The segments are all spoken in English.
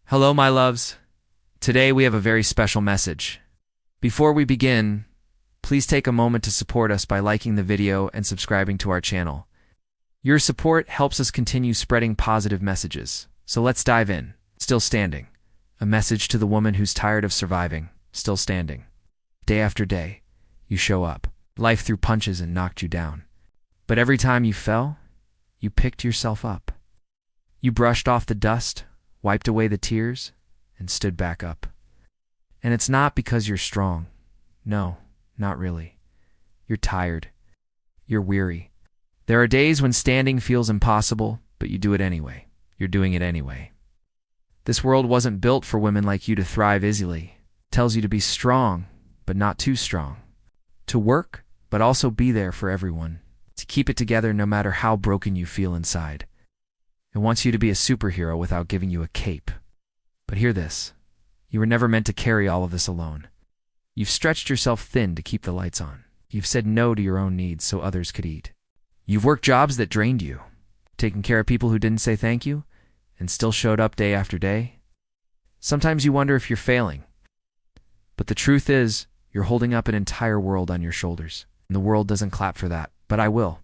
Hello, my loves. Today we have a very special message. Before we begin, please take a moment to support us by liking the video and subscribing to our channel. Your support helps us continue spreading positive messages. So let's dive in. Still standing. A message to the woman who's tired of surviving. Still standing. Day after day, you show up. Life threw punches and knocked you down. But every time you fell, you picked yourself up. You brushed off the dust, wiped away the tears, and stood back up. And it's not because you're strong. No, not really. You're tired. You're weary. There are days when standing feels impossible, but you do it anyway. You're doing it anyway. This world wasn't built for women like you to thrive easily. It tells you to be strong, but not too strong. To work, but also be there for everyone. To keep it together no matter how broken you feel inside. It wants you to be a superhero without giving you a cape. But hear this. You were never meant to carry all of this alone. You've stretched yourself thin to keep the lights on. You've said no to your own needs so others could eat. You've worked jobs that drained you, taken care of people who didn't say thank you, and still showed up day after day. Sometimes you wonder if you're failing. But the truth is, you're holding up an entire world on your shoulders. And the world doesn't clap for that, but I will.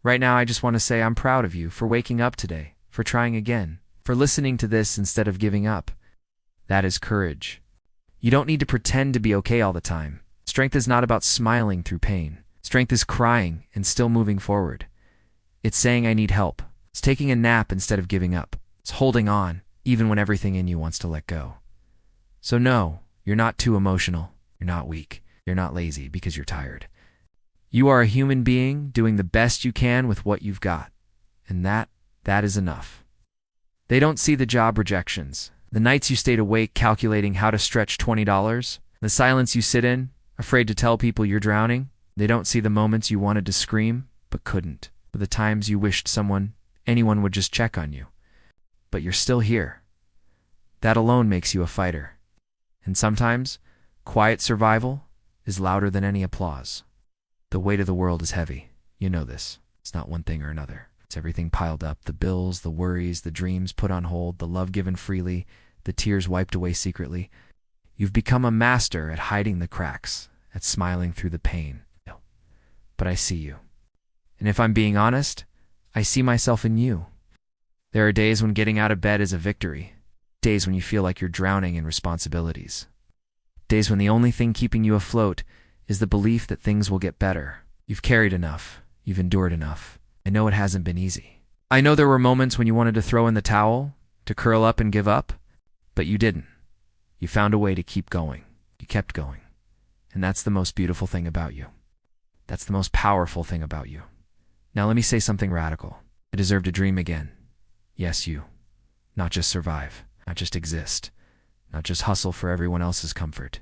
Right now, I just want to say I'm proud of you for waking up today, for trying again, for listening to this instead of giving up. That is courage. You don't need to pretend to be okay all the time. Strength is not about smiling through pain. Strength is crying and still moving forward. It's saying I need help. It's taking a nap instead of giving up. It's holding on, even when everything in you wants to let go. So no, you're not too emotional. You're not weak. You're not lazy because you're tired. You are a human being doing the best you can with what you've got. And that is enough. They don't see the job rejections, the nights you stayed awake calculating how to stretch $20, the silence you sit in, afraid to tell people you're drowning. They don't see the moments you wanted to scream, but couldn't, or the times you wished anyone would just check on you. But you're still here. That alone makes you a fighter. And sometimes, quiet survival is louder than any applause. The weight of the world is heavy. You know this. It's not one thing or another. It's everything piled up. The bills, the worries, the dreams put on hold, the love given freely, the tears wiped away secretly. You've become a master at hiding the cracks, at smiling through the pain. But I see you. And if I'm being honest, I see myself in you. There are days when getting out of bed is a victory. Days when you feel like you're drowning in responsibilities. Days when the only thing keeping you afloat is the belief that things will get better. You've carried enough. You've endured enough. I know it hasn't been easy. I know there were moments when you wanted to throw in the towel, to curl up and give up, but you didn't. You found a way to keep going. You kept going. And that's the most beautiful thing about you. That's the most powerful thing about you. Now let me say something radical. I deserve to dream again. Yes, you. Not just survive. Not just exist. Not just hustle for everyone else's comfort.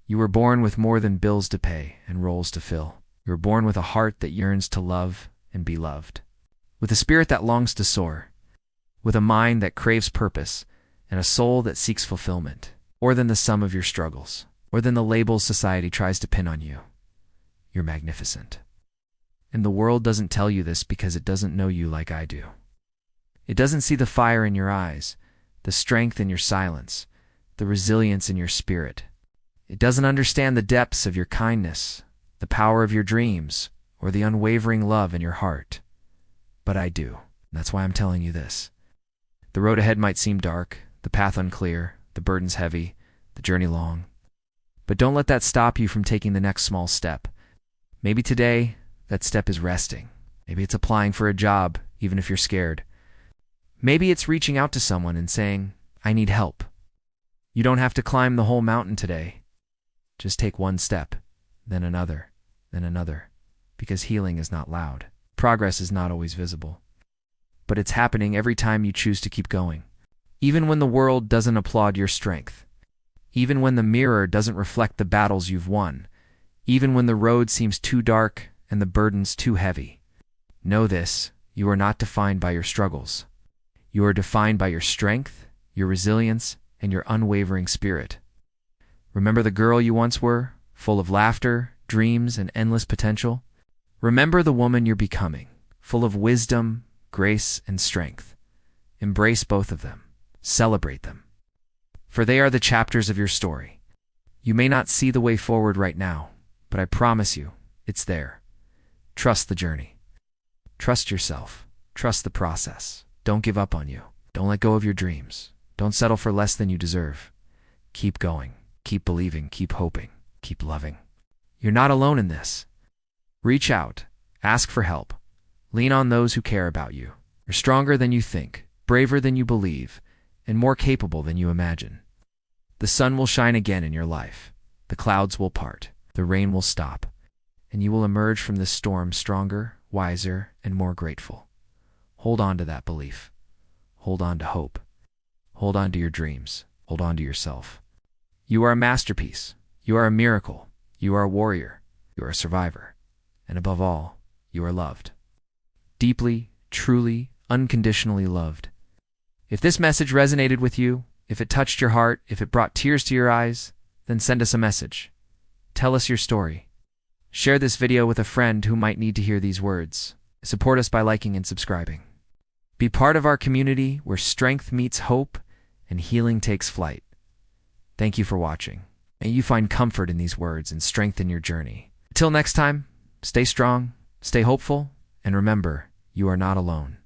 You were born with more than bills to pay and roles to fill. You were born with a heart that yearns to love and be loved. With a spirit that longs to soar. With a mind that craves purpose and a soul that seeks fulfillment. More than the sum of your struggles. More than the labels society tries to pin on you. You're magnificent. And the world doesn't tell you this because it doesn't know you like I do. It doesn't see the fire in your eyes, the strength in your silence, the resilience in your spirit. It doesn't understand the depths of your kindness, the power of your dreams, or the unwavering love in your heart. But I do. That's why I'm telling you this. The road ahead might seem dark, the path unclear, the burdens heavy, the journey long. But don't let that stop you from taking the next small step. Maybe today, that step is resting. Maybe it's applying for a job, even if you're scared. Maybe it's reaching out to someone and saying, I need help. You don't have to climb the whole mountain today. Just take one step, then another, because healing is not loud. Progress is not always visible. But it's happening every time you choose to keep going. Even when the world doesn't applaud your strength. Even when the mirror doesn't reflect the battles you've won. Even when the road seems too dark and the burdens too heavy. Know this, you are not defined by your struggles. You are defined by your strength, your resilience, and your unwavering spirit. Remember the girl you once were, full of laughter, dreams, and endless potential? Remember the woman you're becoming, full of wisdom, grace, and strength. Embrace both of them. Celebrate them. for they are the chapters of your story. You may not see the way forward right now, but I promise you, it's there. Trust the journey. Trust yourself. Trust the process. Don't give up on you. Don't let go of your dreams. Don't settle for less than you deserve. Keep going. Keep believing. Keep hoping. Keep loving. You're not alone in this. Reach out. Ask for help. Lean on those who care about you. You're stronger than you think, braver than you believe, and more capable than you imagine. The sun will shine again in your life. The clouds will part. The rain will stop. And you will emerge from this storm stronger, wiser, and more grateful. Hold on to that belief. Hold on to hope. Hold on to your dreams. Hold on to yourself. You are a masterpiece. You are a miracle. You are a warrior. You are a survivor. And above all, you are loved. Deeply, truly, unconditionally loved. If this message resonated with you, if it touched your heart, if it brought tears to your eyes, then send us a message. Tell us your story. Share this video with a friend who might need to hear these words. Support us by liking and subscribing. Be part of our community where strength meets hope and healing takes flight. Thank you for watching. May you find comfort in these words and strengthen your journey. Until next time, stay strong, stay hopeful, and remember, you are not alone.